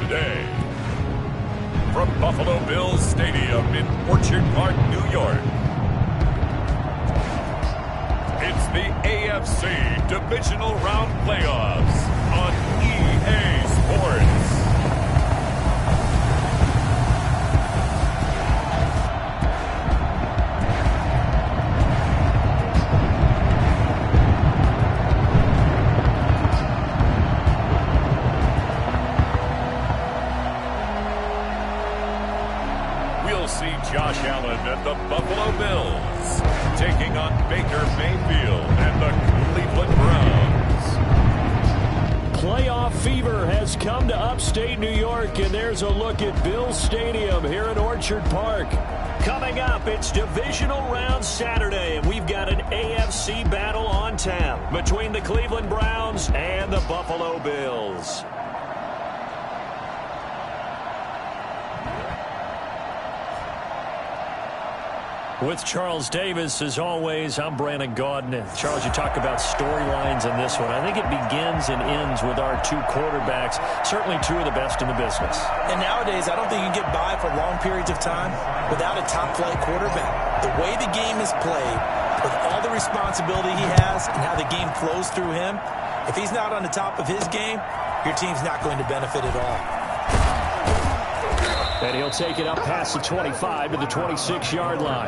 Sunday. From Buffalo Bills Stadium in Orchard Park, New York. It's the AFC Divisional Round Playoffs on EA Sports. We'll see Josh Allen and the Buffalo Bills taking on Baker Mayfield and the Cleveland Browns. Playoff fever has come to upstate New York, and there's a look at Bills Stadium here in Orchard Park. Coming up, it's Divisional Round Saturday, and we've got an AFC battle on tap between the Cleveland Browns and the Buffalo Bills. With Charles Davis, as always, I'm Brandon Gaudin. Charles, you talk about storylines in this one. I think it begins and ends with our two quarterbacks, certainly two of the best in the business. And nowadays, I don't think you can get by for long periods of time without a top-flight quarterback. The way the game is played, with all the responsibility he has and how the game flows through him, if he's not on the top of his game, your team's not going to benefit at all. And he'll take it up past the 25 to the 26-yard line.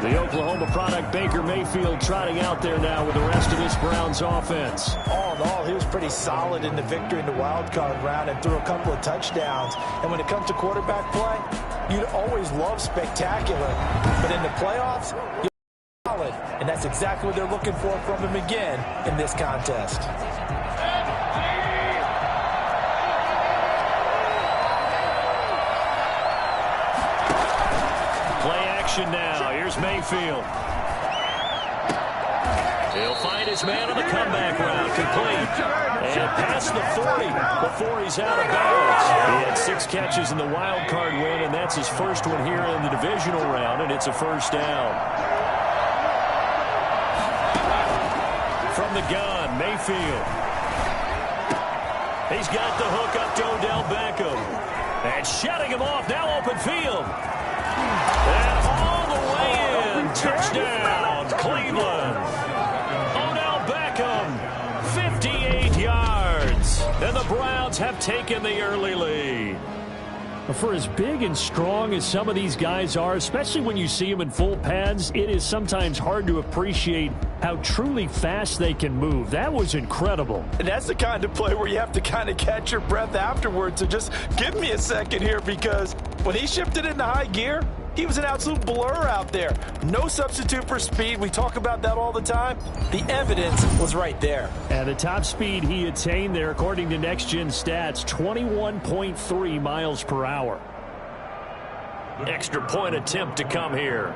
The Oklahoma product, Baker Mayfield, trotting out there now with the rest of this Browns offense. All in all, he was pretty solid in the victory in the wild card round and threw a couple of touchdowns. And when it comes to quarterback play, you'd always love spectacular. But in the playoffs, you're solid. And that's exactly what they're looking for from him again in this contest. Now, here's Mayfield. He'll find his man on the comeback route, complete. And past the 40 before he's out of bounds. He had 6 catches in the wild card win, and that's his first one here in the divisional round, and it's a first down. From the gun, Mayfield. He's got the hook up to Odell Beckham. And shutting him off, now open field. And all the way in, touchdown, Cleveland. Odell Beckham, 58 yards. And the Browns have taken the early lead. For as big and strong as some of these guys are, especially when you see them in full pads, it is sometimes hard to appreciate how truly fast they can move. That was incredible. And that's the kind of play where you have to kind of catch your breath afterwards. So just give me a second here, because when he shifted into high gear, he was an absolute blur out there. No substitute for speed. We talk about that all the time. The evidence was right there. And the top speed he attained there, according to Next Gen Stats, 21.3 miles per hour. Extra point attempt to come here.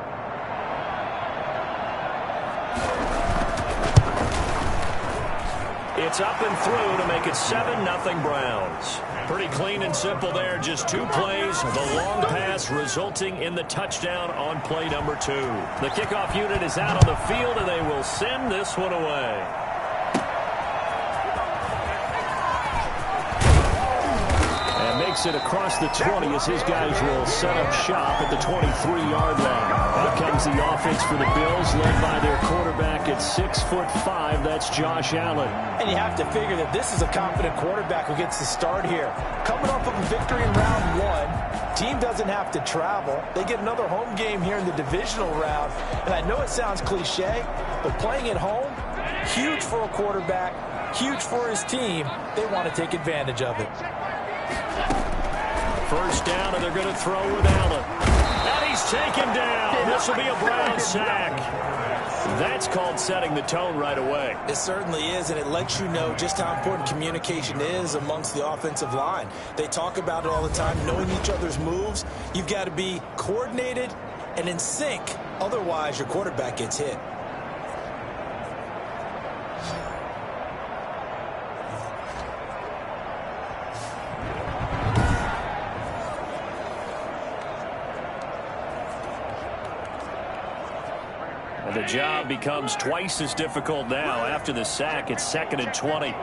It's up and through to make it 7-0 Browns. Pretty clean and simple there. Just 2 plays. The long pass resulting in the touchdown on play number 2. The kickoff unit is out on the field, and they will send this one away. And makes it across the 20 as his guys will set up shop at the 23-yard line. Out comes the offense for the Bills, led by their quarterback at 6'5". That's Josh Allen. And you have to figure that this is a confident quarterback who gets the start here. Coming off of a victory in round 1, team doesn't have to travel. They get another home game here in the divisional round. And I know it sounds cliche, but playing at home, huge for a quarterback, huge for his team. They want to take advantage of it. First down, and they're going to throw with Allen. And he's taken down. This will be a Brown sack. That's called setting the tone right away. It certainly is, and it lets you know just how important communication is amongst the offensive line. They talk about it all the time, knowing each other's moves. You've got to be coordinated and in sync. Otherwise, your quarterback gets hit. The job becomes twice as difficult now. After the sack, it's 2nd and 20.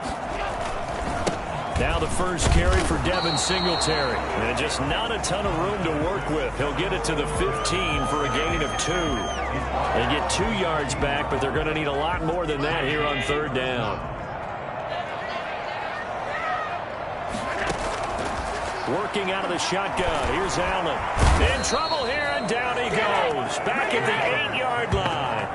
Now the first carry for Devin Singletary. And just not a ton of room to work with. He'll get it to the 15 for a gain of 2. They get 2 yards back, but they're going to need a lot more than that here on 3rd down. Working out of the shotgun. Here's Allen. In trouble here, and down he goes. Back at the 8-yard line.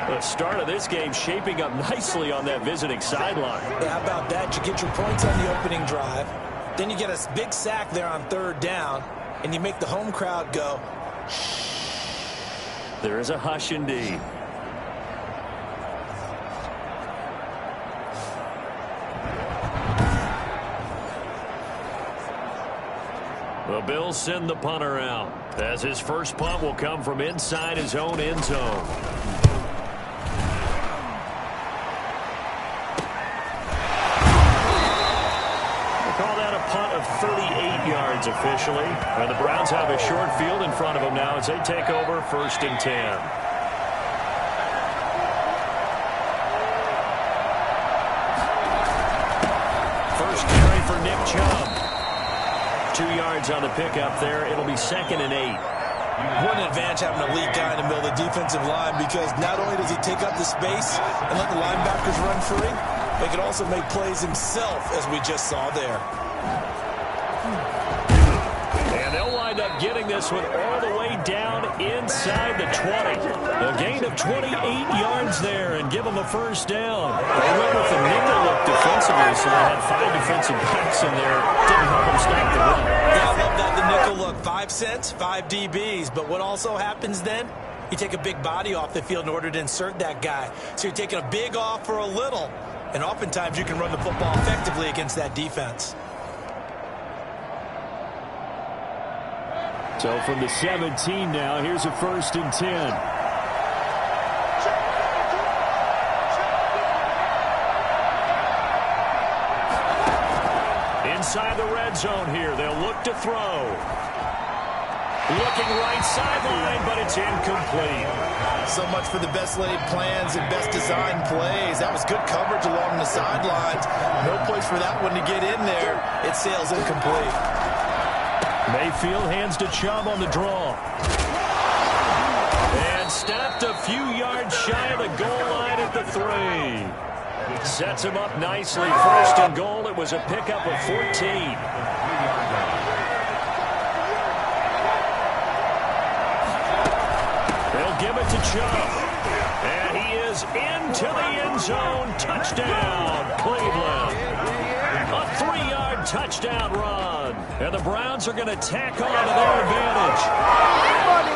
The start of this game shaping up nicely on that visiting sideline. Yeah, how about that? You get your points on the opening drive. Then you get a big sack there on 3rd down. And you make the home crowd go, shh. There is a hush indeed. The Bills send the punter out, as his first punt will come from inside his own end zone. We'll call that a punt of 38 yards officially. And the Browns have a short field in front of them now as they take over 1st and 10. First carry for Nick Chubb. 2 yards on the pickup there. It'll be 2nd and 8. What an advantage having an elite guy in the middle of the defensive line, because not only does he take up the space and let the linebackers run free, but he can also make plays himself, as we just saw there. And they'll wind up getting this one all the way down inside the 20. A gain of 28 yards there and give them a first down. They went with the nickel look defensively, so they had 5 defensive backs in there. Didn't help them stop the run. Yeah, I love that, the nickel look. 5 cents, 5 DBs. But what also happens then? You take a big body off the field in order to insert that guy. So you're taking a big off for a little. And oftentimes you can run the football effectively against that defense. So from the 17 now, here's a 1st and 10. Inside the red zone here, they'll look to throw. Looking right sideline, but it's incomplete. So much for the best laid plans and best designed plays. That was good coverage along the sidelines. No place for that one to get in there. It sails incomplete. Mayfield hands to Chubb on the draw. And stopped a few yards shy of the goal line at the 3. Sets him up nicely. 1st and goal. It was a pickup of 14. They'll give it to Chubb. And he is into the end zone. Touchdown, Cleveland. A 3-yard touchdown run. And the Browns are going to tack on to their advantage.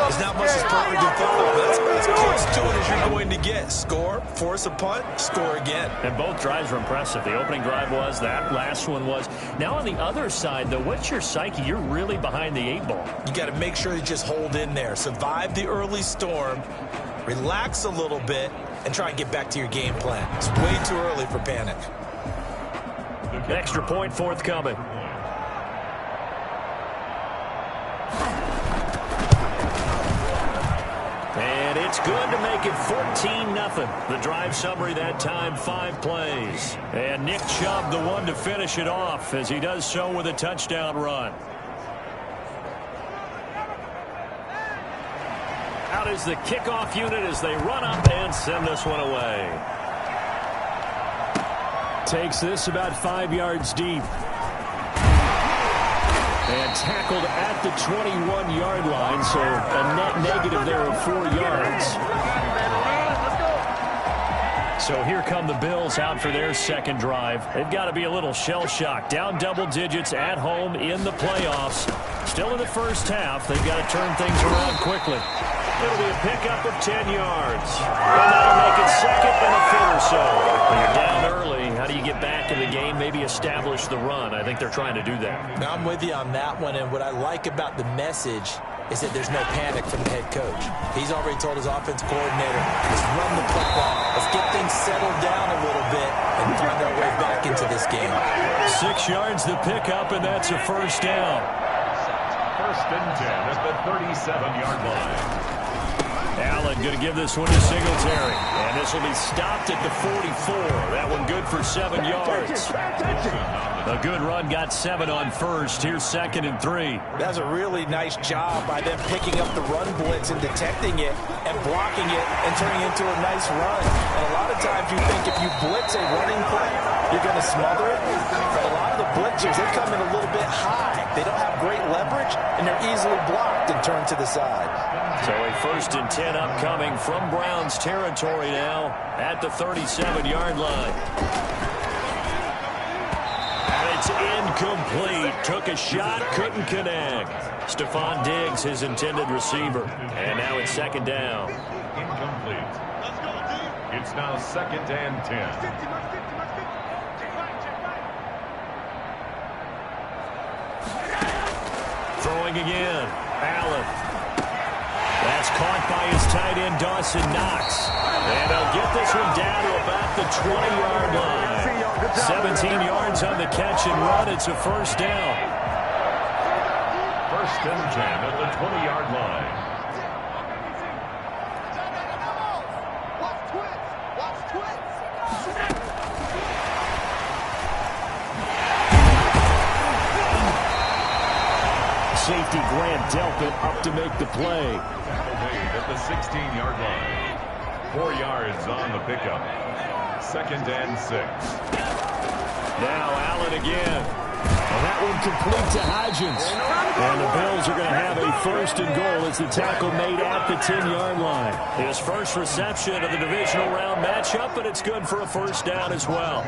There's not much that's perfect in football. That's as close to it as you're going to get. Score, force a punt, score again. And both drives were impressive. The opening drive was, that last one was. Now on the other side, though, what's your psyche? You're really behind the 8 ball. You got to make sure you just hold in there. Survive the early storm, relax a little bit, and try and get back to your game plan. It's way too early for panic. Extra point forthcoming. And it's good to make it 14-0. The drive summary that time, 5 plays. And Nick Chubb, the one to finish it off, as he does so with a touchdown run. Out is the kickoff unit as they run up and send this one away. Takes this about 5 yards deep. And tackled at the 21-yard line, so a net negative there of 4 yards. So here come the Bills out for their second drive. They've got to be a little shell-shocked. Down double digits at home in the playoffs. Still in the first half. They've got to turn things around quickly. It'll be a pickup of 10 yards. And that'll make it second and a foot or so. When you're down early, how do you get back in the game, maybe establish the run? I think they're trying to do that. Now, I'm with you on that one, and what I like about the message is that there's no panic from the head coach. He's already told his offense coordinator, let's run the football. Let's get things settled down a little bit and find our way back into this game. 6 yards the pickup, and that's a first down. 1st and 10 at the 37-yard line. Allen going to give this one to Singletary. And this will be stopped at the 44. That one good for 7 yards. A good run, got 7 on first. Here's 2nd and 3. That's a really nice job by them picking up the run blitz and detecting it and blocking it and turning it into a nice run. And a lot of times you think if you blitz a running play, you're going to smother it. But a lot of the blitzers, they come in a little bit high. They don't have great leverage, and they're easily blocked and turned to the side. So a 1st and 10 upcoming from Browns territory now at the 37-yard line. And it's incomplete. Took a shot, couldn't connect. Stephon Diggs, his intended receiver. And now it's 2nd down. Incomplete. It's now 2nd and 10. Throwing again. Allen. That's caught by his tight end, Dawson Knox. And they'll get this one down to about the 20-yard line. 17 yards on the catch and run. It's a 1st down. 1st and 10 at the 20-yard line. Safety Grant Delpit up to make the play. Made at the 16-yard line. 4 yards on the pickup. 2nd and 6. Now Allen again. And that one complete to Hodgins. And the Bills are going to have a 1st and goal as the tackle made at the 10-yard line. His first reception of the divisional round matchup, but it's good for a 1st down as well.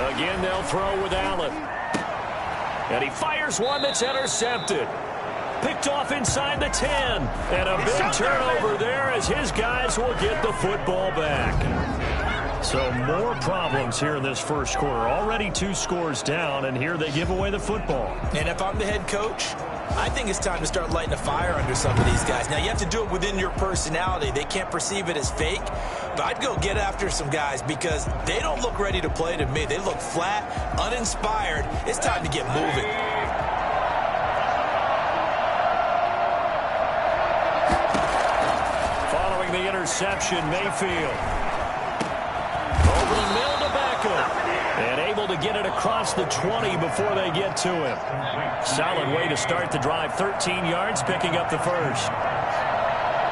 Again, they'll throw with Allen. And he fires one that's intercepted. Picked off inside the 10. And a big turnover there as his guys will get the football back. So more problems here in this first quarter. Already 2 scores down, and here they give away the football. And if I'm the head coach, I think it's time to start lighting a fire under some of these guys. Now, you have to do it within your personality. They can't perceive it as fake. But I'd go get after some guys because they don't look ready to play to me. They look flat, uninspired. It's time to get moving. Following the interception, Mayfield. Over the middle to Beckham. And able to get it across the 20 before they get to him. Solid way to start the drive. 13 yards, picking up the 1st.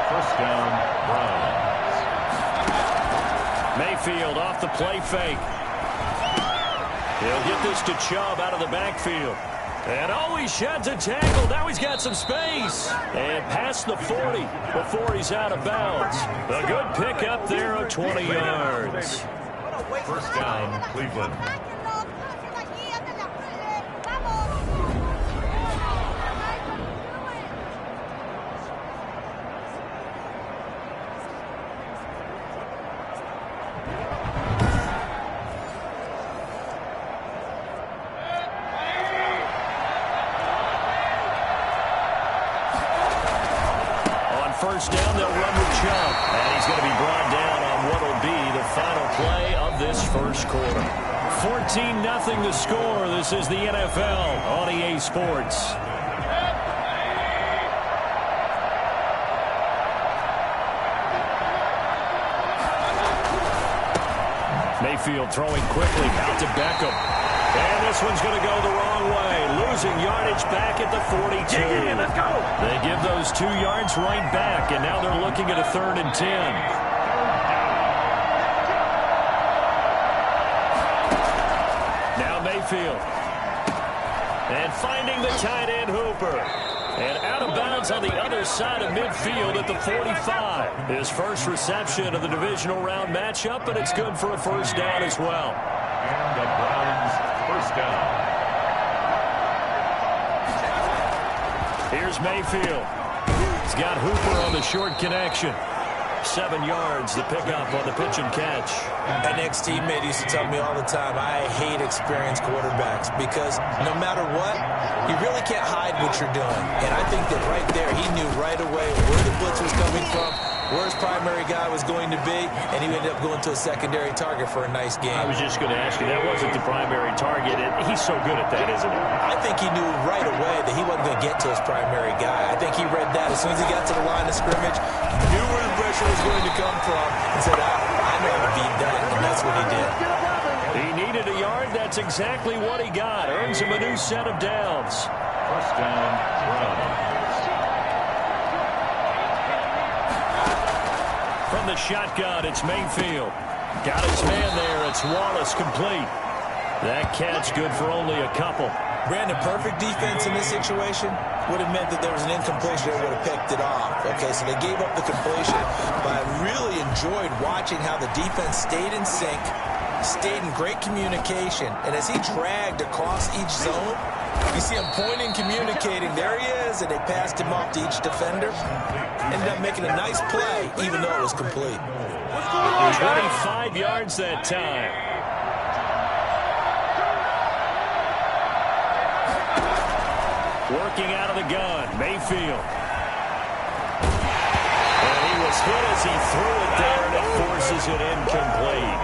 1st down, Browns. Mayfield off the play fake. He'll get this to Chubb out of the backfield. And he sheds a tackle. Now he's got some space. And past the 40 before he's out of bounds. A good pickup there of 20 yards. 1st down, Cleveland. On 1st down, they'll run with Chubb. And he's going to be brought down on what will be the final play of this first quarter. 14-0 the score. This is the NFL on EA Sports. Mayfield throwing quickly out to Beckham. And this one's going to go the wrong way. Losing yardage back at the 42. Let's go. They give those 2 yards right back, and now they're looking at a 3rd and 10. Mayfield. And finding the tight end Hooper. And out of bounds on the other side of midfield at the 45. His first reception of the divisional round matchup, but it's good for a 1st down as well. And the Browns' 1st down. Here's Mayfield. He's got Hooper on the short connection. 7 yards, the pickup on the pitch and catch. An ex-teammate used to tell me all the time, I hate experienced quarterbacks because no matter what, you really can't hide what you're doing. And I think that right there, he knew right away where the blitz was coming from, where his primary guy was going to be, and he ended up going to a secondary target for a nice game. I was just going to ask you, that wasn't the primary target. He's so good at that, isn't he? I think he knew right away that he wasn't going to get to his primary guy. I think he read that as soon as he got to the line of scrimmage, knew where the pressure was going to come from, and said, I know how to beat that, and that's what he did. He needed a yard. That's exactly what he got. Earns him a new set of downs. First down, Browns. From the shotgun, it's Mayfield. Got his man there. It's Wallace complete. That catch good for only a couple. Brandon, perfect defense in this situation would have meant that there was an incompletion. They would have picked it off. Okay, so they gave up the completion. But I really enjoyed watching how the defense stayed in sync, stayed in great communication. And as he dragged across each zone, you see him pointing, communicating. There he is, and they passed him off to each defender. Ended up making a nice play, even though it was complete. 25 yards that time. Working out of the gun, Mayfield. And he was hit as he threw it there, and it forces it incomplete.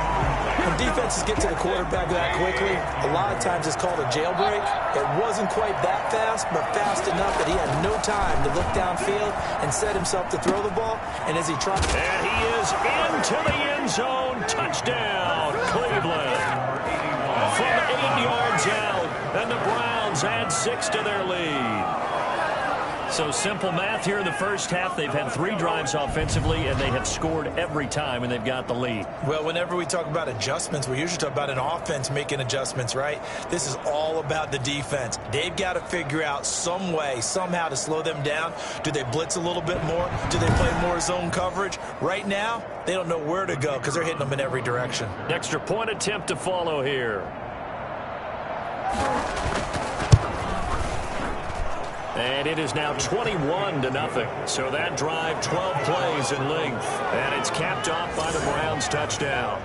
When defenses get to the quarterback that quickly, a lot of times it's called a jailbreak. It wasn't quite that fast, but fast enough that he had no time to look downfield and set himself to throw the ball. And as he tried... And he is into the end zone. Touchdown, Cleveland. From 8 yards out, and the Browns add 6 to their lead. So simple math here in the first half. They've had 3 drives offensively, and they have scored every time, and they've got the lead. Well, whenever we talk about adjustments, we usually talk about an offense making adjustments, right? This is all about the defense. They've got to figure out some way, somehow to slow them down. Do they blitz a little bit more? Do they play more zone coverage? Right now, they don't know where to go because they're hitting them in every direction. Extra point attempt to follow here. And it is now 21-0. So that drive, 12 plays in length. And it's capped off by the Browns touchdown.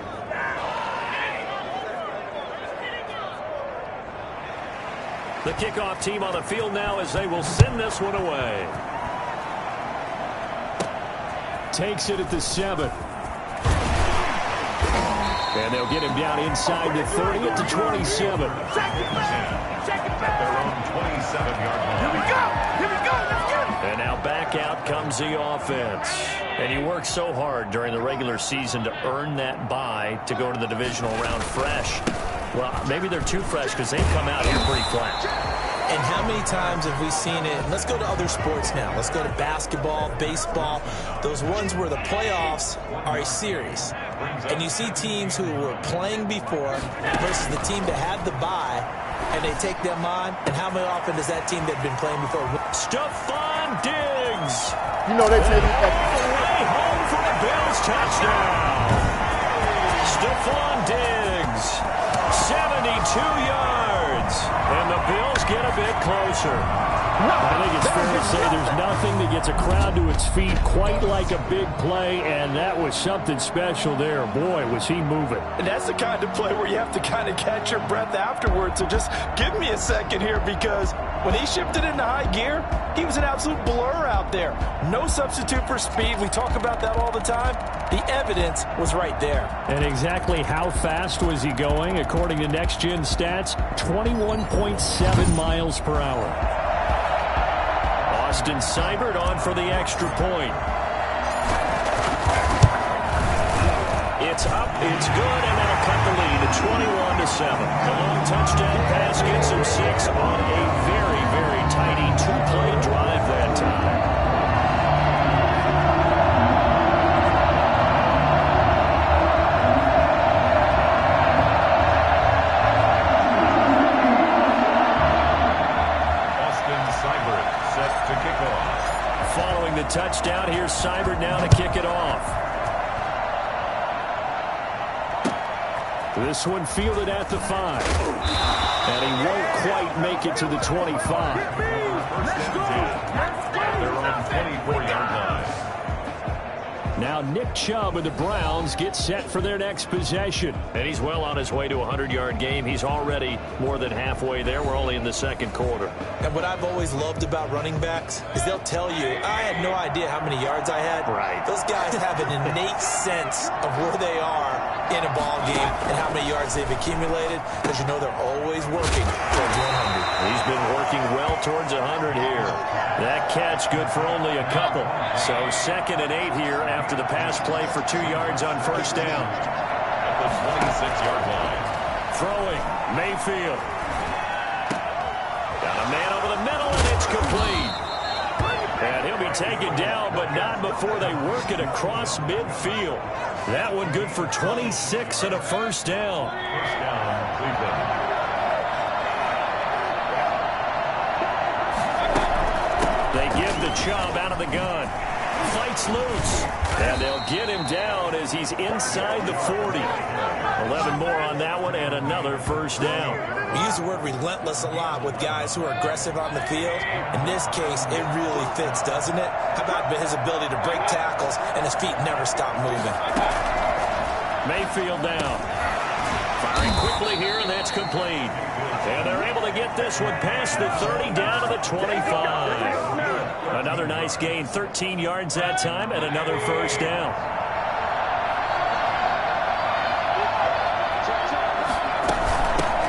The kickoff team on the field now as they will send this one away. Takes it at the 7. And they'll get him down inside the 30 at the 27. At their own 27-yard line. Here we go! Here we go! Let's get him! And now back out comes the offense. And he worked so hard during the regular season to earn that bye to go to the divisional round fresh. Well, maybe they're too fresh because they've come out here pretty flat. And how many times have we seen it? Let's go to other sports now. Let's go to basketball, baseball, those ones where the playoffs are a series. And you see teams who were playing before versus the team that had the bye, and they take them on. And how often does that team that had been playing before win? Stephon Diggs. You know they take it back. Way home for the Bills touchdown. Stephon Diggs, 72 yards. And the Bills get a bit closer. I think it's fair to say there's nothing that gets a crowd to its feet quite like a big play, and that was something special there. Boy, was he moving. And that's the kind of play where you have to kind of catch your breath afterwards. So just give me a second here, because when he shifted into high gear, he was an absolute blur out there. No substitute for speed. We talk about that all the time. The evidence was right there. And exactly how fast was he going? According to Next Gen Stats, 21.7 miles per hour. Austin Seibert on for the extra point. It's up, it's good, and that'll cut the lead to 21-7. The long touchdown pass gets him 6 on a very, very tidy 2-play drive that time. Following the touchdown, here's Seibert now to kick it off. This one fielded at the 5. And he won't quite make it to the 25. First and 10 at their own 24-yard line. Now Nick Chubb and the Browns get set for their next possession. And he's well on his way to a 100-yard game. He's already more than halfway there. We're only in the second quarter. And what I've always loved about running backs is they'll tell you, I had no idea how many yards I had. Right. Those guys have an innate sense of where they are in a ball game and how many yards they've accumulated, because you know they're always working towards 100. He's been working well towards 100 here. That catch good for only a couple. So 2nd and 8 here after the pass play for 2 yards on first down. At the 26-yard line. Throwing, Mayfield. Got a man over the middle, and it's complete. And he'll be taken down, but not before they work it across midfield. That one good for 26 and a first down. First down, Cleveland. They give the Chubb out of the gun. Fights loose. And they'll get him down as he's inside the 40. 11 more on that one and another first down. We use the word relentless a lot with guys who are aggressive on the field. In this case, it really fits, doesn't it? How about his ability to break tackles and his feet never stop moving? Mayfield down. Firing quickly here, and that's complete. And they're able to get this one past the 30 down to the 25. Another nice gain, 13 yards that time, and another first down.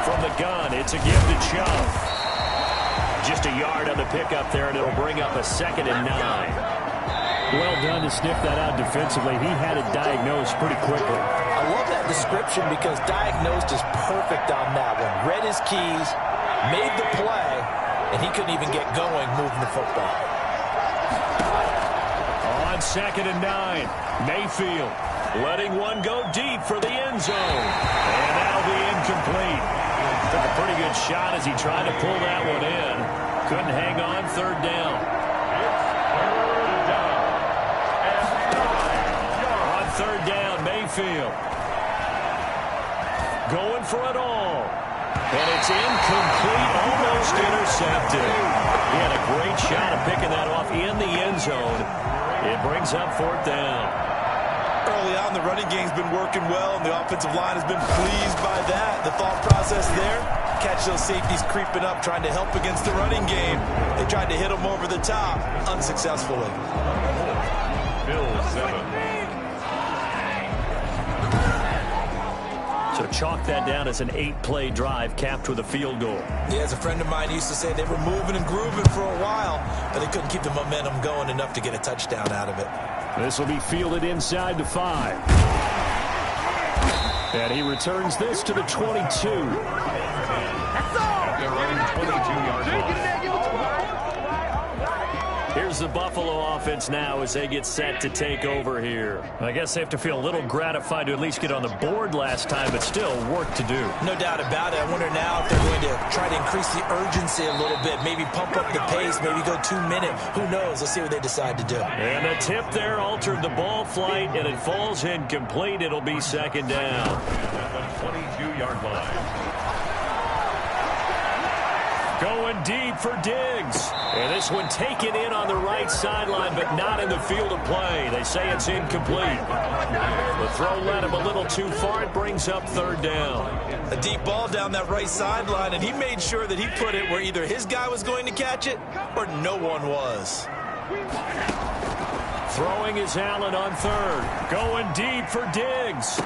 From the gun, it's a give to Chubb. Just a yard on the pickup there, and it'll bring up a 2nd and 9. Well done to sniff that out defensively. He had it diagnosed pretty quickly. I love that description because diagnosed is perfect on that one. Read his keys, made the play, and he couldn't even get going moving the football. On 2nd and 9, Mayfield letting one go deep for the end zone. And that'll be incomplete. Took a pretty good shot as he tried to pull that one in. Couldn't hang on, 3rd down. On 3rd down, Mayfield. Going for it all. And it's incomplete, almost intercepted. He had a great shot of picking that off in the end zone. It brings up 4th down. Early on, the running game's been working well, and the offensive line has been pleased by that. The thought process there, catch those safeties creeping up, trying to help against the running game. They tried to hit them over the top, unsuccessfully. Bills 7. So chalk that down as an 8-play drive capped with a field goal. Yeah, as a friend of mine used to say, they were moving and grooving for a while, but they couldn't keep the momentum going enough to get a touchdown out of it. This will be fielded inside the 5. And he returns this to the 22. At their own 22-yard line. Here's the Buffalo offense now as they get set to take over here. I guess they have to feel a little gratified to at least get on the board last time, but still work to do. No doubt about it. I wonder now if they're going to try to increase the urgency a little bit, maybe pump up the pace, maybe go 2-minute. Who knows? Let's see what they decide to do. And the tip there altered the ball flight, and it falls incomplete. It'll be 2nd down. At the 22-yard line. Going deep for Diggs. And this one taken in on the right sideline, but not in the field of play. They say it's incomplete. The throw led him a little too far. It brings up 3rd down. A deep ball down that right sideline, and he made sure that he put it where either his guy was going to catch it or no one was. Throwing is Allen on 3rd. Going deep for Diggs.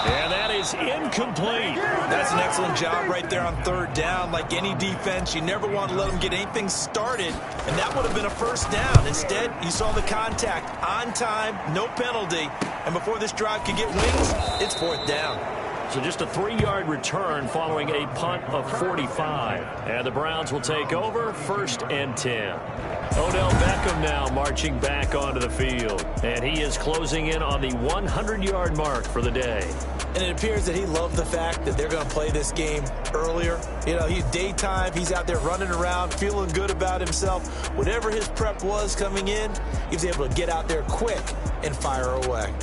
And that is incomplete. That's an excellent job right there on 3rd down. Like any defense, you never want to let them get anything started, and that would have been a first down. Instead, you saw the contact on time, no penalty, and before this drive could get wings, it's 4th down. So just a 3-yard return following a punt of 45. And the Browns will take over 1st and 10. Odell Beckham now marching back onto the field. And he is closing in on the 100-yard mark for the day. And it appears that he loved the fact that they're going to play this game earlier. You know, he's daytime. He's out there running around, feeling good about himself. Whatever his prep was coming in, he was able to get out there quick and fire away.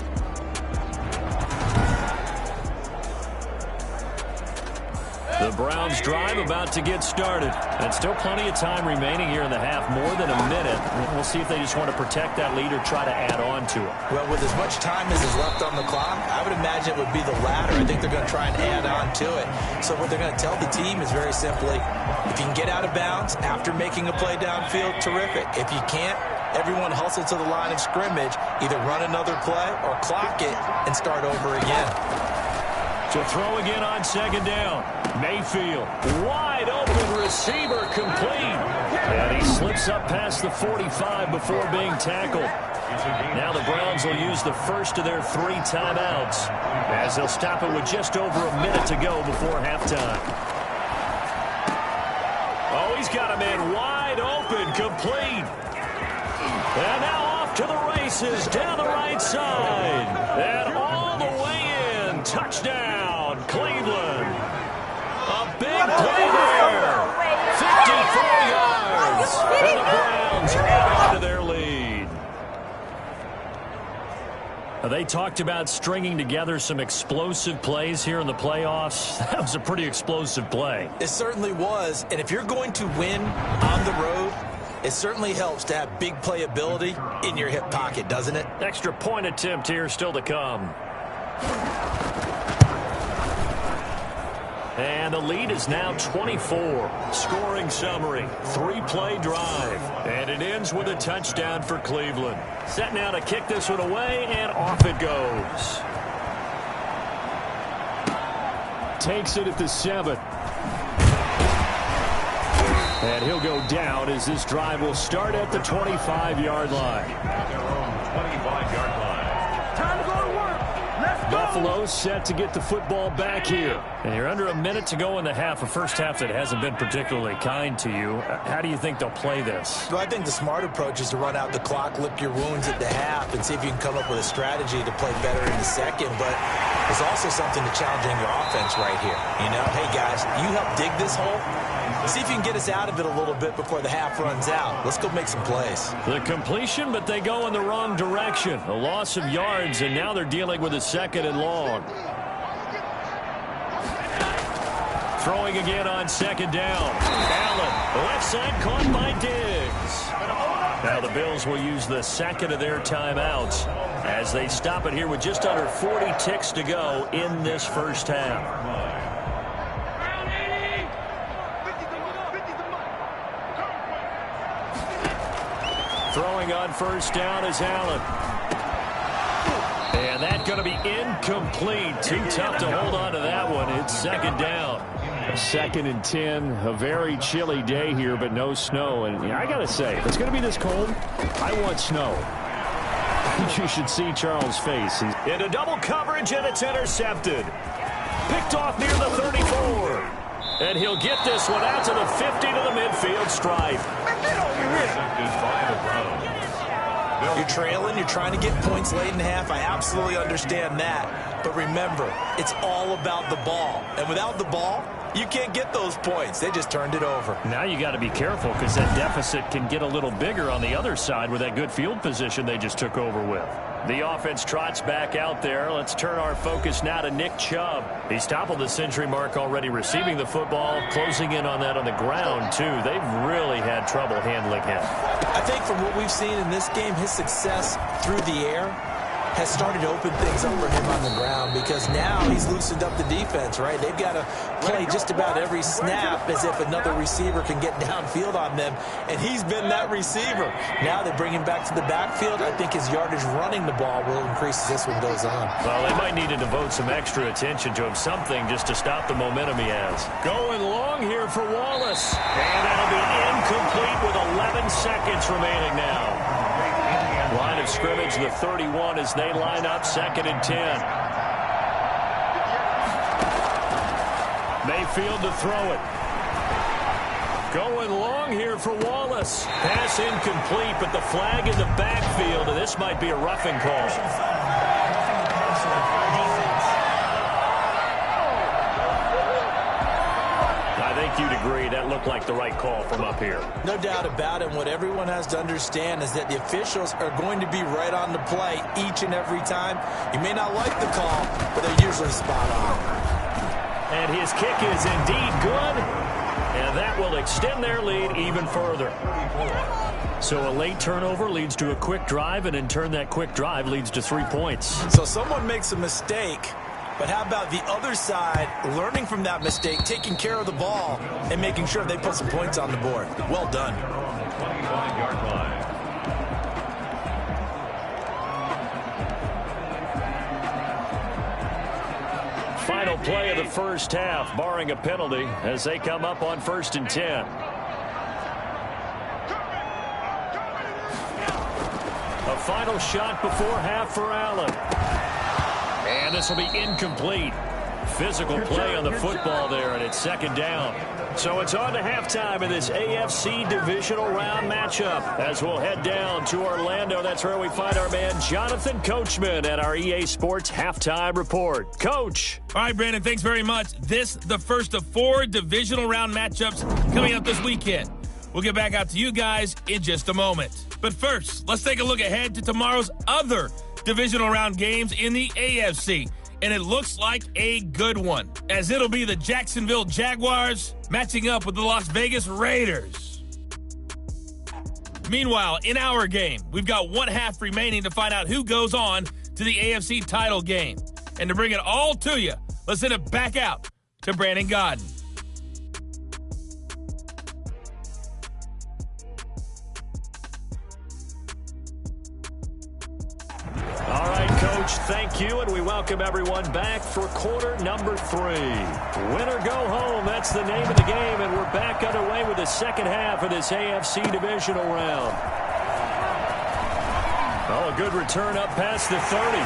The Browns drive about to get started. And still plenty of time remaining here in the half, more than a minute. We'll see if they just want to protect that lead or try to add on to it. Well, with as much time as is left on the clock, I would imagine it would be the latter. I think they're going to try and add on to it. So what they're going to tell the team is very simply, if you can get out of bounds after making a play downfield, terrific. If you can't, everyone hustle to the line of scrimmage, either run another play or clock it and start over again. To throw again on second down. Mayfield, wide open receiver, complete. And he slips up past the 45 before being tackled. Now the Browns will use the first of their 3 timeouts as they'll stop it with just over a minute to go before halftime. Oh, he's got a man wide open, complete. And now off to the races down the right side. And all the way in. Touchdown, Cleveland. A big play there. 54 yards. And the Browns add on to their lead. They talked about stringing together some explosive plays here in the playoffs. That was a pretty explosive play. It certainly was. And if you're going to win on the road, it certainly helps to have big playability in your hip pocket, doesn't it? Extra point attempt here still to come. And the lead is now 24. Scoring summary, 3-play drive. And it ends with a touchdown for Cleveland. Set now to kick this one away, and off it goes. Takes it at the 7. And he'll go down as this drive will start at the 25-yard line. Their own 25-yard line. Time to go to work. Let's go. Buffalo set to get the football back here. And you're under a minute to go in the half, a first half that hasn't been particularly kind to you. How do you think they'll play this? Well, I think the smart approach is to run out the clock, lick your wounds at the half, and see if you can come up with a strategy to play better in the second. But there's also something to challenging your offense right here. You know, hey, guys, you help dig this hole. See if you can get us out of it a little bit before the half runs out. Let's go make some plays. The completion, but they go in the wrong direction. A loss of yards, and now they're dealing with a 2nd and long. Throwing again on 2nd down. Allen, left side caught by Diggs. Now the Bills will use the 2nd of their timeouts as they stop it here with just under 40 ticks to go in this first half. Throwing on first down is Allen. And that's going to be incomplete. Too tough to hold on to that one. It's 2nd down. 2nd and 10. A very chilly day here, but no snow. And I got to say, if it's going to be this cold, I want snow. You should see Charles' face. He's into double coverage, and it's intercepted. Picked off near the 34. And he'll get this one out to the 50 to the midfield stripe. You're trailing, you're trying to get points late in half. I absolutely understand that. But remember, it's all about the ball. And without the ball, you can't get those points. They just turned it over. Now you got to be careful because that deficit can get a little bigger on the other side with that good field position they just took over with. The offense trots back out there. Let's turn our focus now to Nick Chubb. He's toppled the century mark already receiving the football, closing in on that on the ground, too. They've really had trouble handling him. I think from what we've seen in this game, his success through the air has started to open things up for him on the ground because now he's loosened up the defense, right? They've got to play just about every snap as if another receiver can get downfield on them, and he's been that receiver. Now they bring him back to the backfield. I think his yardage running the ball will increase as this one goes on. Well, they might need to devote some extra attention to him, something just to stop the momentum he has. Going long here for Wallace, and that'll be incomplete with 11 seconds remaining now. Line of scrimmage, the 31 as they line up 2nd and 10. Mayfield to throw it. Going long here for Wallace. Pass incomplete, but the flag in the backfield, and this might be a roughing call. You'd agree that looked like the right call from up here. No doubt about it. What everyone has to understand is that the officials are going to be right on the play each and every time. You may not like the call, but they're usually spot on. And his kick is indeed good. And that will extend their lead even further. So a late turnover leads to a quick drive, and in turn that quick drive leads to 3 points. So someone makes a mistake, but how about the other side learning from that mistake, taking care of the ball, and making sure they put some points on the board? Well done. 25-yard line. Final play of the first half, barring a penalty, as they come up on 1st and 10. A final shot before half for Allen. And this will be incomplete. Physical play on the football there, and it's 2nd down. So it's on to halftime in this AFC Divisional Round matchup. As we'll head down to Orlando, that's where we find our man Jonathan Coachman at our EA Sports Halftime Report. Coach. All right, Brandon, thanks very much. This the first of 4 Divisional Round matchups coming up this weekend. We'll get back out to you guys in just a moment. But first, let's take a look ahead to tomorrow's other Divisional Round games in the AFC. And it looks like a good one, as it'll be the Jacksonville Jaguars matching up with the Las Vegas Raiders. Meanwhile, in our game, we've got 1 half remaining to find out who goes on to the AFC title game. And to bring it all to you, let's send it back out to Brandon Godden. All right, Coach, thank you, and we welcome everyone back for quarter number 3. Win or go home, that's the name of the game, and we're back underway with the second half of this AFC Divisional Round. Oh, a good return up past the 30,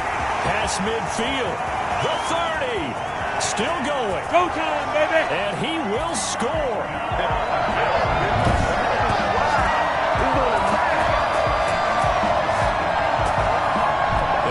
past midfield, the 30, still going. Go time, baby. And he will score.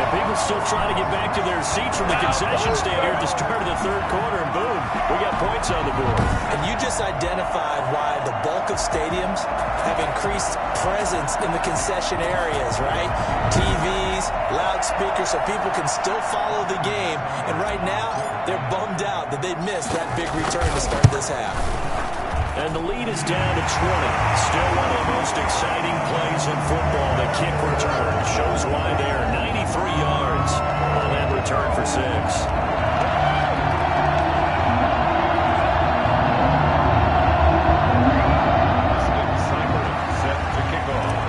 People still trying to get back to their seats from the concession stand here at the start of the 3rd quarter, and boom, we got points on the board. And you just identified why the bulk of stadiums have increased presence in the concession areas, right? TVs, loudspeakers, so people can still follow the game. And right now, they're bummed out that they missed that big return to start this half. And the lead is down to 20. Still one of the most exciting plays in football. The kick return shows why they are 93 yards on that return for 6. Set to kick off.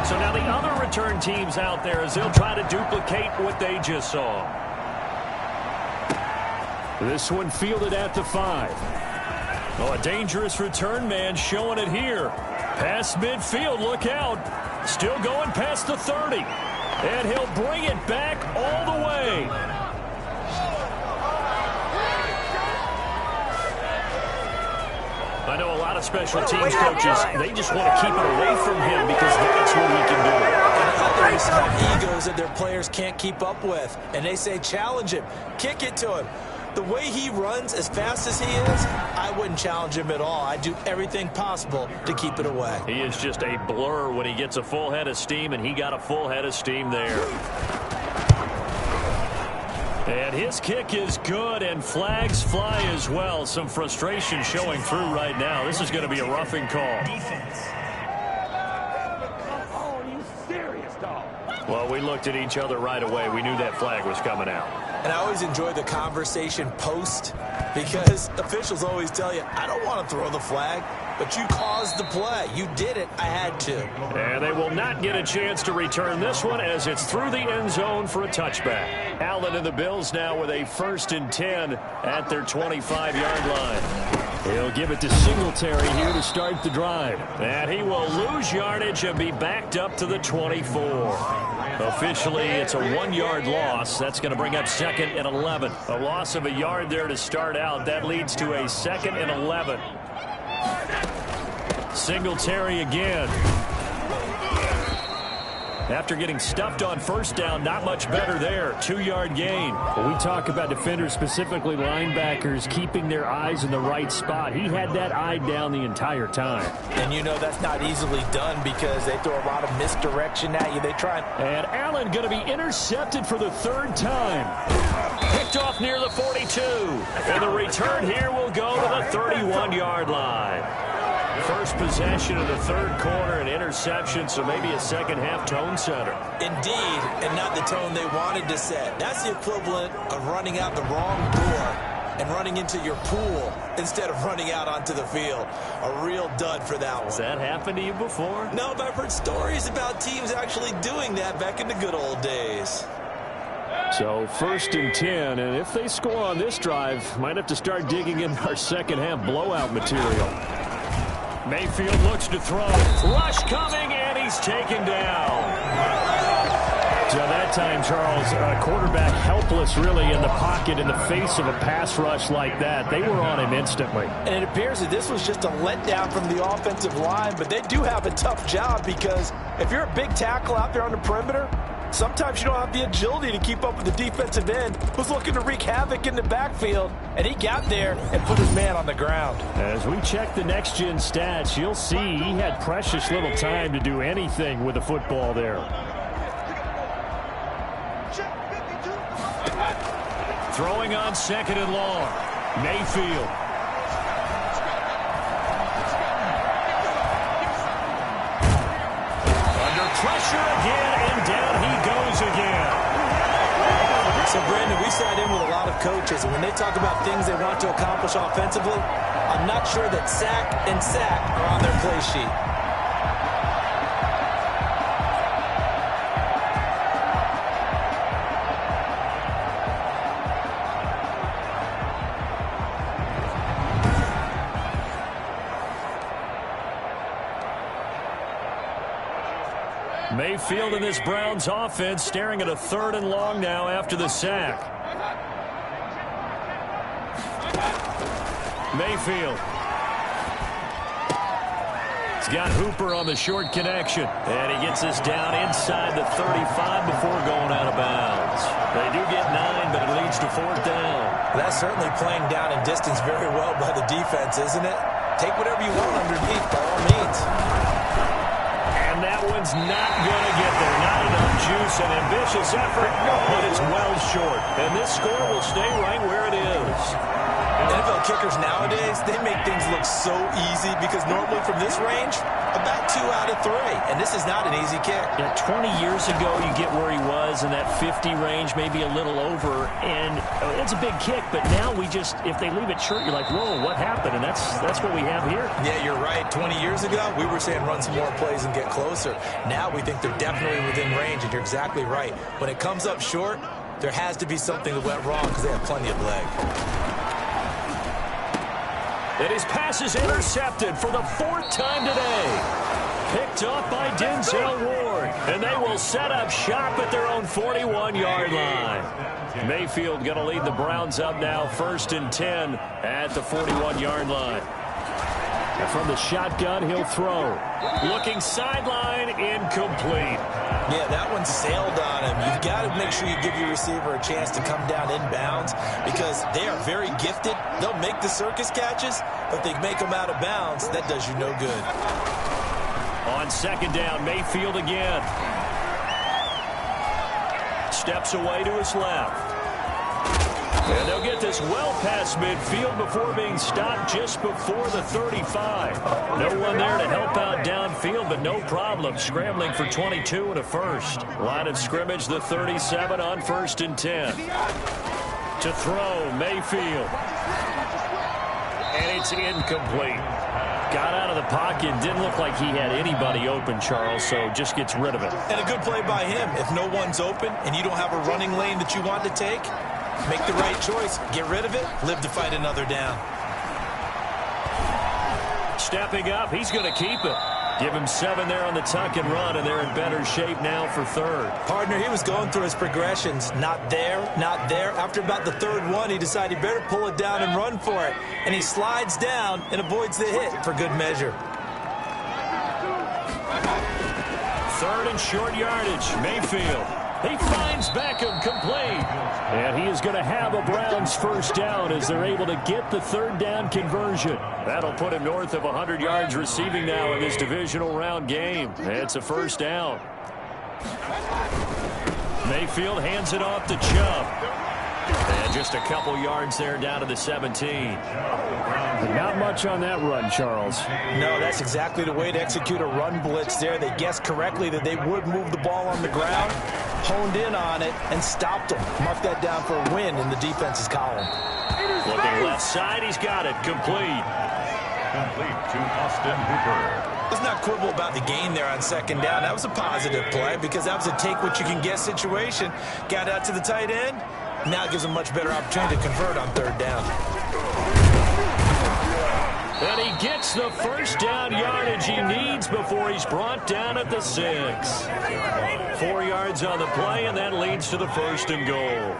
So now the other return teams out there as they'll try to duplicate what they just saw. This one fielded at the 5. Oh, a dangerous return man showing it here. Past midfield, look out. Still going past the 30. And he'll bring it back all the way. I know a lot of special teams coaches, they just want to keep it away from him because that's what he can do. Others have egos that their players can't keep up with. And they say, challenge him, kick it to him. The way he runs as fast as he is, I wouldn't challenge him at all. I'd do everything possible to keep it away. He is just a blur when he gets a full head of steam, and he got a full head of steam there. And his kick is good, and flags fly as well. Some frustration showing through right now. This is going to be a roughing call. Oh, you serious, dog? Well, we looked at each other right away. We knew that flag was coming out. And I always enjoy the conversation post because officials always tell you, I don't want to throw the flag, but you caused the play. You did it. I had to. And they will not get a chance to return this one as it's through the end zone for a touchback. Allen and the Bills now with a 1st and 10 at their 25-yard line. He'll give it to Singletary here to start the drive. And he will lose yardage and be backed up to the 24. Officially, it's a 1-yard loss. That's going to bring up 2nd and 11. A loss of a yard there to start out. That leads to a 2nd and 11. Singletary again. After getting stuffed on 1st down, not much better there. 2-yard gain. When we talk about defenders, specifically linebackers, keeping their eyes in the right spot, he had that eye down the entire time. And you know that's not easily done because they throw a lot of misdirection at you. They try. And Allen going to be intercepted for the 3rd time. Picked off off near the 42. And the return here will go to the 31-yard line. First possession of the third quarter, an interception, so maybe a second-half tone setter. Indeed, and not the tone they wanted to set. That's the equivalent of running out the wrong door and running into your pool instead of running out onto the field. A real dud for that one. Has that happened to you before? No, but I've heard stories about teams actually doing that back in the good old days. So 1st and 10, and if they score on this drive, might have to start digging in our second-half blowout material. Mayfield looks to throw. Rush coming, and he's taken down. So that time, Charles, quarterback helpless really in the pocket in the face of a pass rush like that. They were on him instantly. And it appears that this was just a letdown from the offensive line, but they do have a tough job because if you're a big tackle out there on the perimeter, sometimes you don't have the agility to keep up with the defensive end who's looking to wreak havoc in the backfield, and he got there and put his man on the ground. As we check the next-gen stats, you'll see he had precious little time to do anything with the football there. Throwing on 2nd and long. Mayfield. Under pressure again, and down he goes again. So, Brandon, we sat in with a lot of coaches, and when they talk about things they want to accomplish offensively, I'm not sure that sack and sack are on their play sheet. Mayfield in this Browns offense staring at a 3rd and long now after the sack. Mayfield. He's got Hooper on the short connection. And he gets this down inside the 35 before going out of bounds. They do get 9, but it leads to 4th down. That's certainly playing down in distance very well by the defense, isn't it? Take whatever you want underneath, by all means. And that one's not going to get there. Not enough juice, an ambitious effort, but it's well short. And this score will stay right where it is. NFL kickers nowadays, they make things look so easy because normally from this range, about 2 out of 3. And this is not an easy kick. Yeah, 20 years ago, you get where he was in that 50 range, maybe a little over. And it's a big kick, but now we just, if they leave it short, you're like, whoa, what happened? And that's what we have here. Yeah, you're right. 20 years ago, we were saying run some more plays and get closer. Now we think they're definitely within range, and you're exactly right. When it comes up short, there has to be something that went wrong because they have plenty of leg. And his pass is intercepted for the 4th time today. Picked off by Denzel Ward. And they will set up shop at their own 41-yard line. Mayfield going to lead the Browns up now 1st and 10 at the 41-yard line. And from the shotgun, he'll throw. Looking sideline, incomplete. Yeah, that one sailed on him. You've got to make sure you give your receiver a chance to come down inbounds because they are very gifted. They'll make the circus catches, but they make them out of bounds. That does you no good. On 2nd down, Mayfield again. Steps away to his left. And they'll get this well past midfield before being stopped just before the 35. No one there to help out downfield, but no problem. Scrambling for 22 and a first. Line of scrimmage, the 37 on 1st and 10. To throw, Mayfield. And it's incomplete. Got out of the pocket. Didn't look like he had anybody open, Charles, so just gets rid of it. And a good play by him. If no one's open and you don't have a running lane that you want to take, make the right choice. Get rid of it. Live to fight another down. Stepping up. He's going to keep it. Give him 7 there on the tuck and run, and they're in better shape now for 3rd. Partner, he was going through his progressions. Not there, not there. After about the 3rd one, he decided he better pull it down and run for it. And he slides down and avoids the hit for good measure. 3rd and short yardage. Mayfield. He finds Beckham complete. And he is going to have a Browns 1st down as they're able to get the 3rd down conversion. That'll put him north of 100 yards receiving now in this divisional round game. It's a 1st down. Mayfield hands it off to Chubb. And Just a couple yards there down to the 17. Not much on that run, Charles. No, that's exactly the way to execute a run blitz there. They guessed correctly that they would move the ball on the ground, honed in on it, and stopped them. Mark that down for a win in the defense's column. Looking left side, he's got it. Complete. Complete to Austin Hooper. Let's not quibble about the gain there on second down. That was a positive play because that was a take-what-you-can-get situation. Got out to the tight end. Now it gives them a much better opportunity to convert on third down. And he gets the first down yardage he needs before he's brought down at the 6. 4 yards on the play, and that leads to the 1st and goal.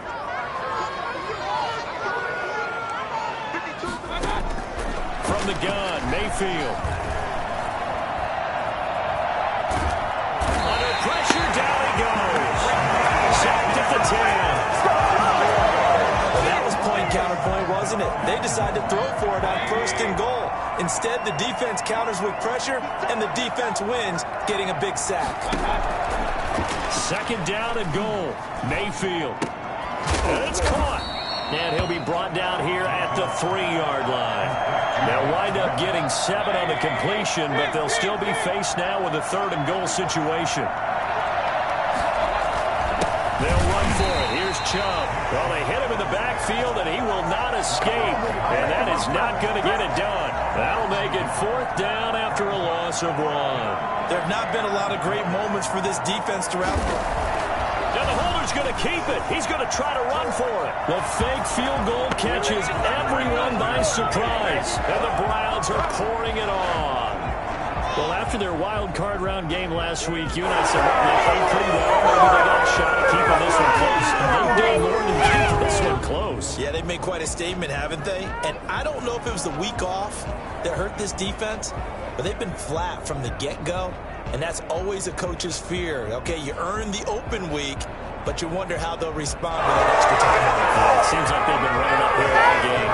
From the gun, Mayfield. Under pressure, down he goes. Sacked at the 10. That was point-counterpoint, wasn't it? They decided to throw for it on 1st and goal. Instead, the defense counters with pressure, and the defense wins, getting a big sack. 2nd down and goal. Mayfield. And it's caught. And he'll be brought down here at the 3-yard line. They'll wind up getting 7 on the completion, but they'll still be faced now with a 3rd and goal situation. They'll run for it. Here's Chubb. Well, they hit him in the backfield, and he will not escape. And that is not going to get it done. That'll make it 4th down after a loss of 1. There have not been a lot of great moments for this defense throughout. Now the holder's going to keep it. He's going to try to run for it. The fake field goal catches everyone by surprise. And the Browns are pouring it on. Well, after their wild card round game last week, you and I said they played pretty well. Maybe they got a shot at keeping this one close. They've done more than keep this one close. Yeah, they've made quite a statement, haven't they? And I don't know if it was the week off that hurt this defense, but they've been flat from the get-go. And that's always a coach's fear. Okay, you earn the open week, but you wonder how they'll respond with that extra time. Yeah, it seems like they've been running up here all game.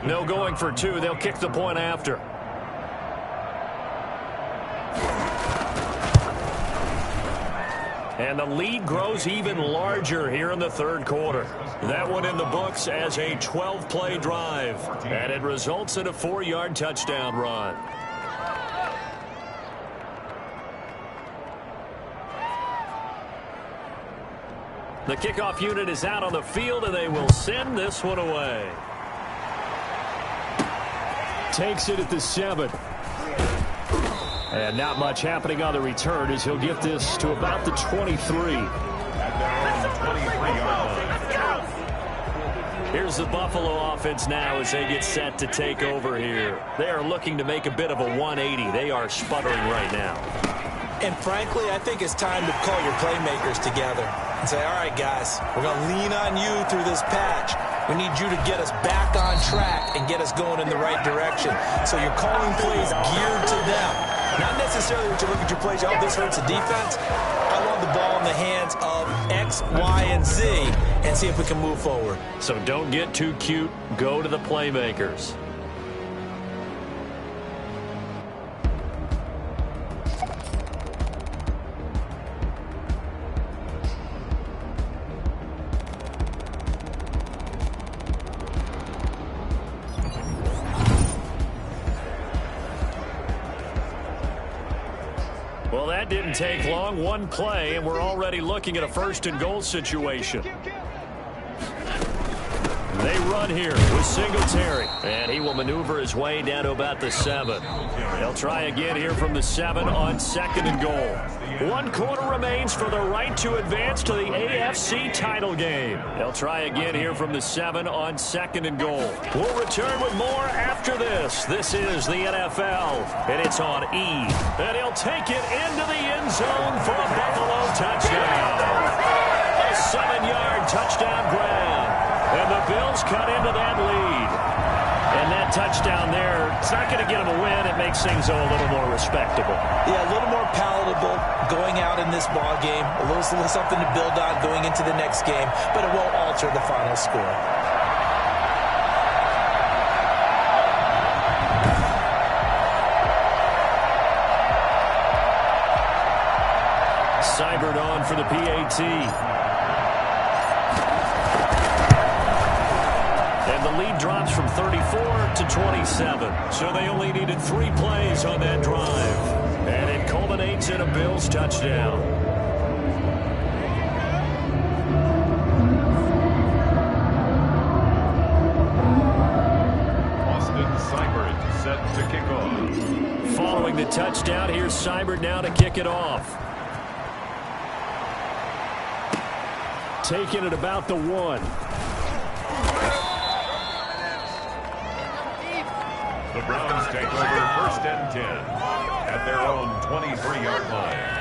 No going for 2. They'll kick the point after. And the lead grows even larger here in the 3rd quarter. That one in the books as a 12-play drive. And it results in a 4-yard touchdown run. The kickoff unit is out on the field, and they will send this one away. Takes it at the 7. And not much happening on the return as he'll get this to about the 23. Here's the Buffalo offense now as they get set to take over here. They are looking to make a bit of a 180. They are sputtering right now. And frankly, I think it's time to call your playmakers together and say, all right, guys, we're going to lean on you through this patch. We need you to get us back on track and get us going in the right direction. So you're calling plays geared to them. Not necessarily that you look at your plays, oh, this hurts the defense. I want the ball in the hands of X, Y, and Z and see if we can move forward. So don't get too cute. Go to the playmakers. Well, that didn't take long. One play, and we're already looking at a 1st and goal situation. They run here with Singletary, and he will maneuver his way down to about the 7. They'll try again here from the 7 on 2nd and goal. 1 quarter remains for the right to advance to the AFC title game. They'll try again here from the 7 on 2nd and goal. We'll return with more after this. This is the NFL, and it's on E. And he'll take it into the end zone for a Buffalo touchdown. A 7-yard touchdown grab. And the Bills cut into that lead. And that touchdown there. It's not going to get him a win. It makes things, though, a little more respectable. Yeah, a little more palatable going out in this ball game. A little something to build on going into the next game, but it won't alter the final score. Seibert on for the PAT. And the lead drops from 34 to 27. So they only needed 3 plays on that drive. And it culminates in a Bills touchdown. Austin Seibert set to kick off. Following the touchdown, here's Seibert now to kick it off. Taking it about the 1. The Browns take over 1st and 10 at their own 23-yard line.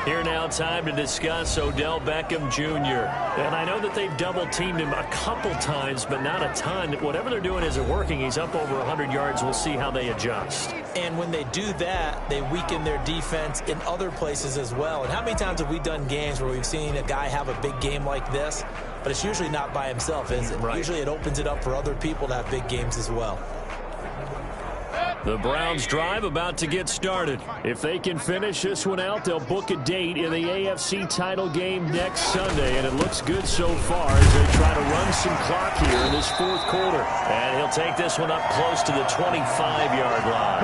Here now, time to discuss Odell Beckham Jr. And I know that they've double-teamed him a couple times, but not a ton. Whatever they're doing isn't working. He's up over 100 yards. We'll see how they adjust. And when they do that, they weaken their defense in other places as well. And how many times have we done games where we've seen a guy have a big game like this? But it's usually not by himself, is it? Right. Usually it opens it up for other people to have big games as well. The Browns drive about to get started. If they can finish this one out, they'll book a date in the AFC title game next Sunday. And it looks good so far as they try to run some clock here in this 4th quarter. And he'll take this one up close to the 25-yard line.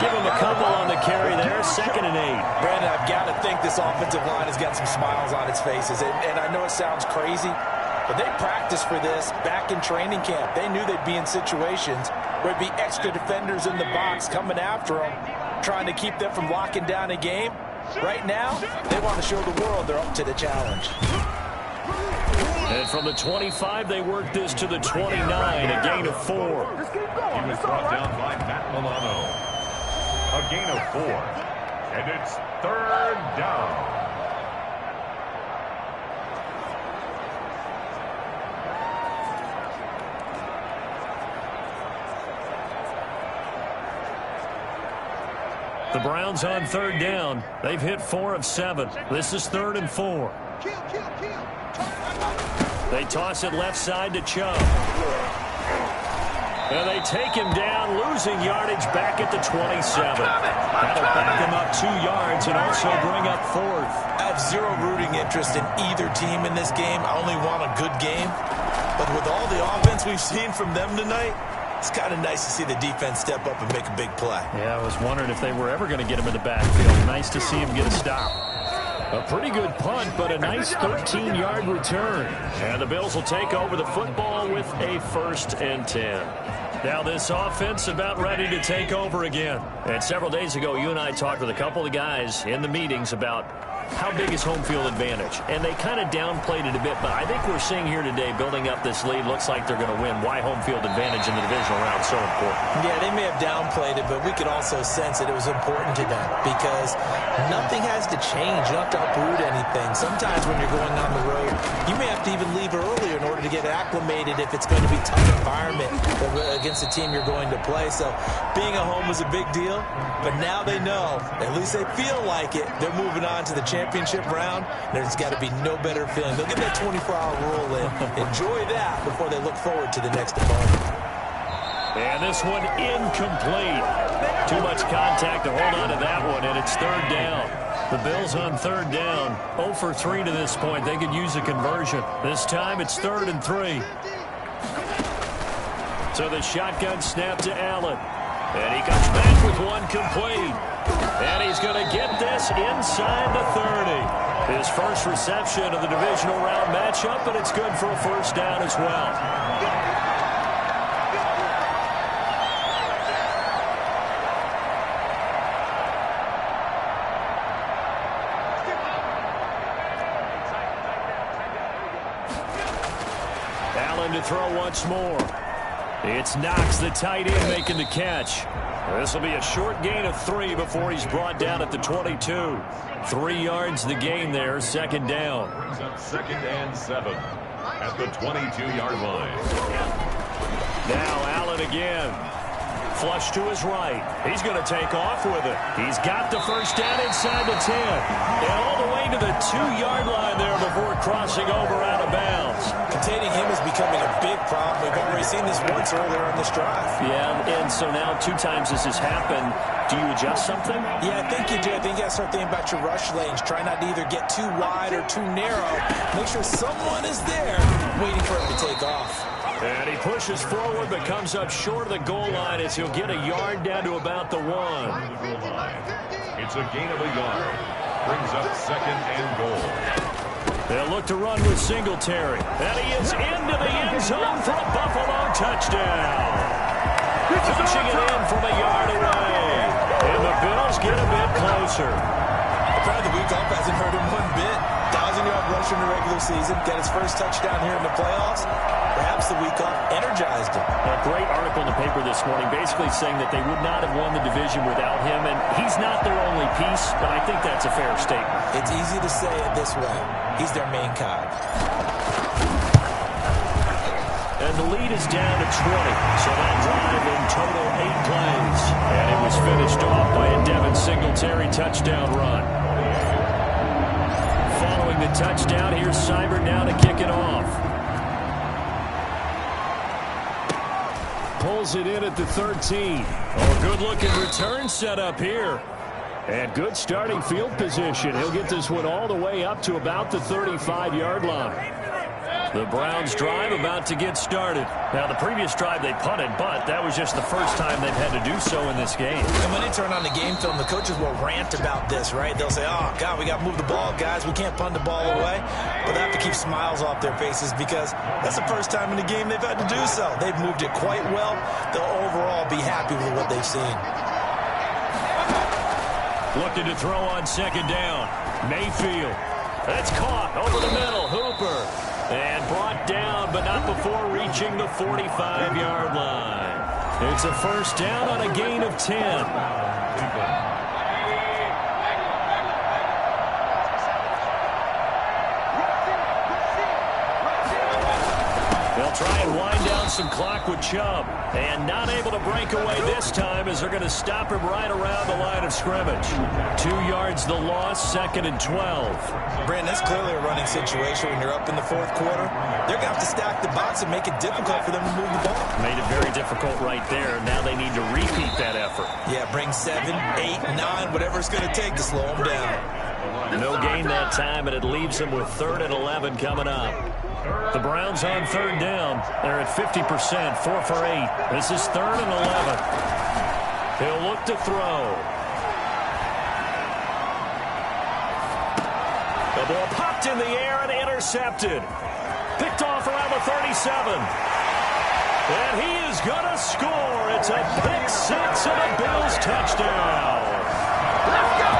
Give him a couple on the carry there. 2nd and 8. Brandon, I've got to think this offensive line has got some smiles on its faces. And I know it sounds crazy, but they practiced for this back in training camp. They knew they'd be in situations where there'd be extra defenders in the box coming after them, trying to keep them from locking down a game. Right now, they want to show the world they're up to the challenge. And from the 25, they work this to the 29, a gain of 4. He was brought down by Matt Milano. A gain of 4. And it's 3rd down. The Browns on 3rd down. They've hit 4 of 7. This is 3rd and 4. They toss it left side to Chubb. And they take him down, losing yardage back at the 27. That'll back him up 2 yards and also bring up 4th. I have zero rooting interest in either team in this game. I only want a good game. But with all the offense we've seen from them tonight, it's kind of nice to see the defense step up and make a big play. Yeah, I was wondering if they were ever going to get him in the backfield. Nice to see him get a stop. A pretty good punt, but a nice 13-yard return. And the Bills will take over the football with a 1st and 10. Now this offense about ready to take over again. And several days ago, you and I talked with a couple of guys in the meetings about how big is home field advantage. And they kind of downplayed it a bit, but I think we're seeing here today, building up this lead, looks like they're going to win. Why home field advantage in the divisional round is so important. Yeah, they may have downplayed it, but we could also sense that it was important to them because nothing has to change. You don't have to uproot anything. Sometimes when you're going on the road, you may have to even leave earlier in order to get acclimated if it's going to be a tough environment against the team you're going to play. So being at home was a big deal, but now they know, at least they feel like it, they're moving on to the championship round. There's got to be no better feeling. They'll get that 24-hour rule in. Enjoy that before they look forward to the next opponent. And this one incomplete. Too much contact to hold on to that one, and it's 3rd down. The Bills on 3rd down. 0 for 3 to this point. They could use a conversion. This time it's 3rd and 3. So the shotgun snap to Allen. And he comes back with one complete. And he's going to get this inside the 30. His first reception of the divisional round matchup, and it's good for a 1st down as well. Allen to throw once more. It's Knox, the tight end, making the catch. This will be a short gain of 3 before he's brought down at the 22. 3 yards the gain there, 2nd down. Brings up 2nd and 7 at the 22-yard line. Now Allen again. Flush to his right. He's going to take off with it. He's got the first down inside the 10. And all the way to the 2-yard line there before crossing over out of bounds. Containing him is becoming a big problem. We've already seen this once earlier on this drive. Yeah, and so now 2 times this has happened. Do you adjust something? Yeah, I think you do. I think you got to start thinking about your rush lanes. Try not to either get too wide or too narrow. Make sure someone is there waiting for him to take off. And he pushes forward but comes up short of the goal line as he'll get a yard down to about the 1. It's a gain of a yard. Brings up 2nd and goal. They'll look to run with Singletary. And he is into the end zone for a Buffalo touchdown. Punching it in from a yard away. And the Bills get a bit closer. Probably the week off hasn't hurt him one bit. 1,000-yard rusher in the regular season. Got his first touchdown here in the playoffs. Perhaps the week off energized him. A great article in the paper this morning basically saying that they would not have won the division without him. And he's not their only piece, but I think that's a fair statement. It's easy to say it this way. He's their main cog. And the lead is down to 20. So that drive in total 8 plays. And it was finished off by a Devin Singletary touchdown run. Following the touchdown, here's Seibert now to kick it off. Pulls it in at the 13. Oh, good-looking return set up here. And good starting field position. He'll get this one all the way up to about the 35-yard line. The Browns drive about to get started. Now, the previous drive they punted, but that was just the first time they've had to do so in this game. And when they turn on the game film, the coaches will rant about this, right? They'll say, oh, God, we got to move the ball, guys. We can't punt the ball away. But they have to keep smiles off their faces because that's the first time in the game they've had to do so. They've moved it quite well. They'll overall be happy with what they've seen. Looking to throw on 2nd down. Mayfield. That's caught over the middle. Hooper. And brought down, but not before reaching the 45-yard line. It's a first down on a gain of 10. They'll try and wind down some clock with Chubb. And not able to break away this time as they're going to stop him right around the line of scrimmage. 2 yards the loss, 2nd and 12. Brandon, that's clearly a running situation when you're up in the 4th quarter. They're going to have to stack the box and make it difficult for them to move the ball. Made it very difficult right there. Now they need to repeat that effort. Yeah, bring 7, 8, 9, whatever it's going to take to slow them down. No gain that time, and it leaves them with 3rd and 11 coming up. The Browns on 3rd down. They're at 50%, 4 for 8. This is 3rd and 11. He'll look to throw. The ball popped in the air and intercepted. Picked off around the 37. And he is going to score. It's a pick 6 and a Bills touchdown. Let's go.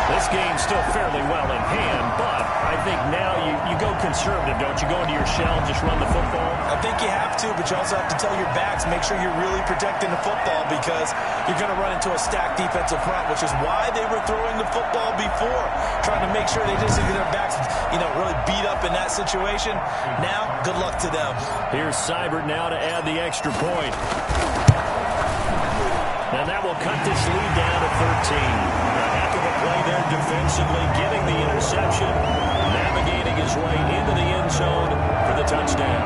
This game's still fairly well in hand, but I think now you go conservative, don't you? Go into your shell and just run the football? I think you have to, but you also have to tell your backs, make sure you're really protecting the football because you're going to run into a stacked defensive front, which is why they were throwing the football before, trying to make sure they just get their backs, really beat up in that situation. Now, good luck to them. Here's Seibert now to add the extra point. And that will cut this lead down to 13. A heck of a play there defensively, getting the interception, navigating his way into the end zone for the touchdown.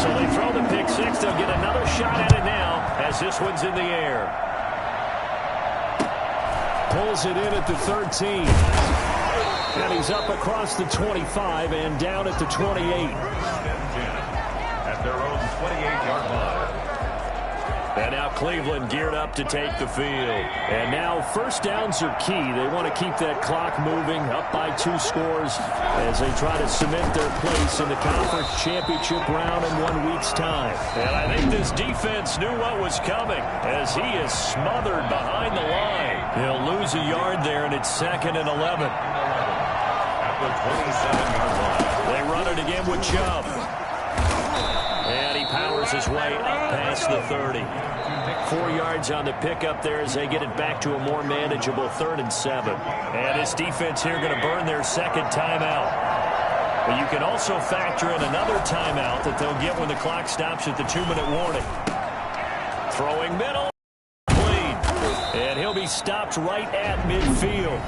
So they throw the pick 6. They'll get another shot at it now as this one's in the air. Pulls it in at the 13. And he's up across the 25 and down at the 28. At their own 28-yard line. And now Cleveland geared up to take the field. And now first downs are key. They want to keep that clock moving, up by 2 scores as they try to cement their place in the conference championship round in 1 week's time. And I think this defense knew what was coming as he is smothered behind the line. He'll lose a yard there, and it's 2nd and 11. The 27-yard line. They run it again with Chubb. And he powers his way up past the 30. 4 yards on the pickup there as they get it back to a more manageable 3rd and 7. And this defense here going to burn their second timeout. But you can also factor in another timeout that they'll get when the clock stops at the 2-minute warning. Throwing middle. And he'll be stopped right at midfield.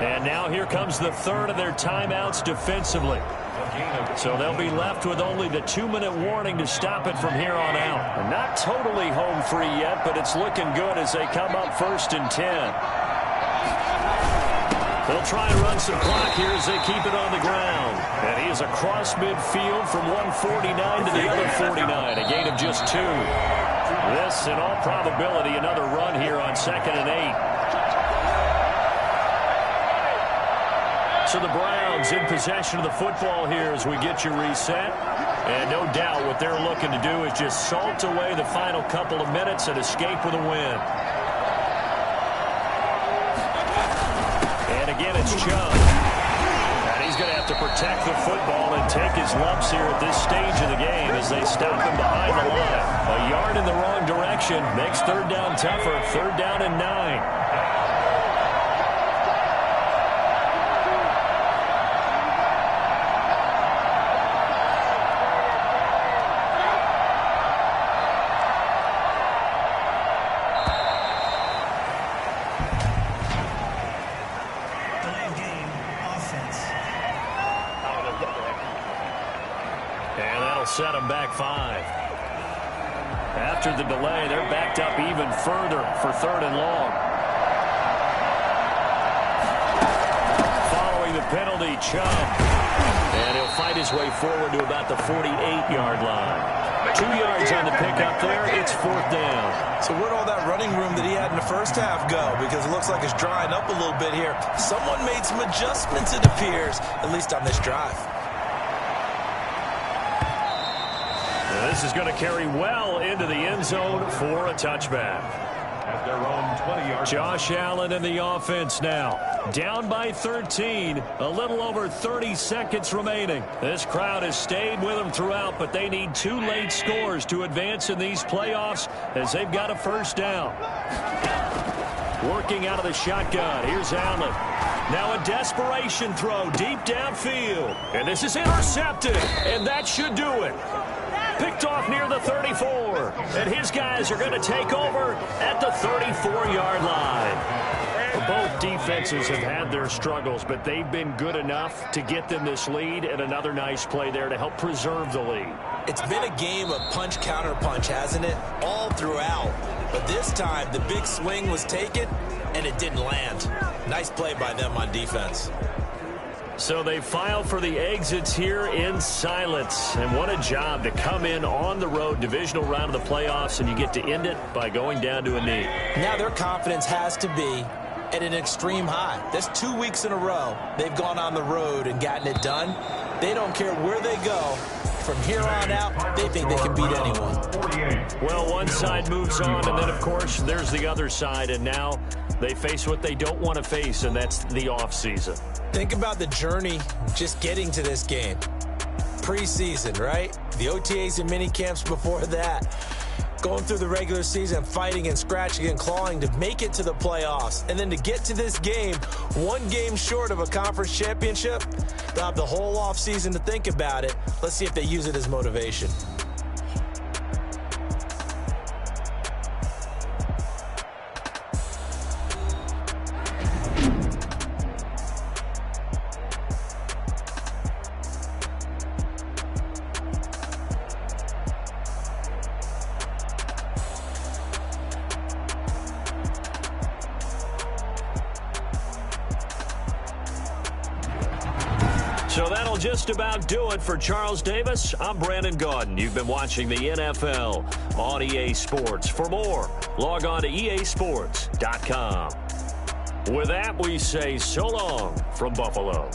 And now here comes the 3rd of their timeouts defensively. So they'll be left with only the 2-minute warning to stop it from here on out. Not totally home free yet, but it's looking good as they come up 1st and 10. They'll try and run some clock here as they keep it on the ground. And he is across midfield from 149 to the other 49, a gain of just 2. This, in all probability, another run here on 2nd and 8. So the Browns in possession of the football here as we get you reset. And no doubt what they're looking to do is just salt away the final couple of minutes and escape with a win. And again, it's Chubb. And he's going to have to protect the football and take his lumps here at this stage of the game as they stop him behind the line. A yard in the wrong direction makes 3rd down tougher. 3rd down and 9. Set them back 5. After the delay, they're backed up even further for 3rd and long. Following the penalty, Chubb. And he'll fight his way forward to about the 48-yard line. 2 yards on the pickup there. It's 4th down. So where'd all that running room that he had in the first half go? Because it looks like it's drying up a little bit here. Someone made some adjustments, it appears, at least on this drive. This is going to carry well into the end zone for a touchback. At their own 20-yard. Josh Allen in the offense now. Down by 13. A little over 30 seconds remaining. This crowd has stayed with them throughout, but they need 2 late scores to advance in these playoffs as they've got a 1st down. Working out of the shotgun. Here's Allen. Now a desperation throw deep downfield. And this is intercepted. And that should do it. Picked off near the 34. And his guys are going to take over at the 34-yard line. Both defenses have had their struggles, but they've been good enough to get them this lead, and another nice play there to help preserve the lead. It's been a game of punch-counter-punch, hasn't it? All throughout. But this time, the big swing was taken, and it didn't land. Nice play by them on defense. So they file for the exits here in silence. And what a job to come in on the road, divisional round of the playoffs, and you get to end it by going down to a knee. Now their confidence has to be at an extreme high. That's 2 weeks in a row they've gone on the road and gotten it done. They don't care where they go. From here on out, they think they can beat anyone. Well, one side moves on, and then, of course, there's the other side. And now they face what they don't want to face, and that's the offseason. Think about the journey just getting to this game. Preseason, right? The OTAs and mini camps before that. Going through the regular season, fighting and scratching and clawing to make it to the playoffs. And then to get to this game, 1 game short of a conference championship, they'll have the whole offseason to think about it. Let's see if they use it as motivation. So that'll just about do it for Charles Davis. I'm Brandon Gaudin. You've been watching the NFL on EA Sports. For more, log on to easports.com. With that, we say so long from Buffalo.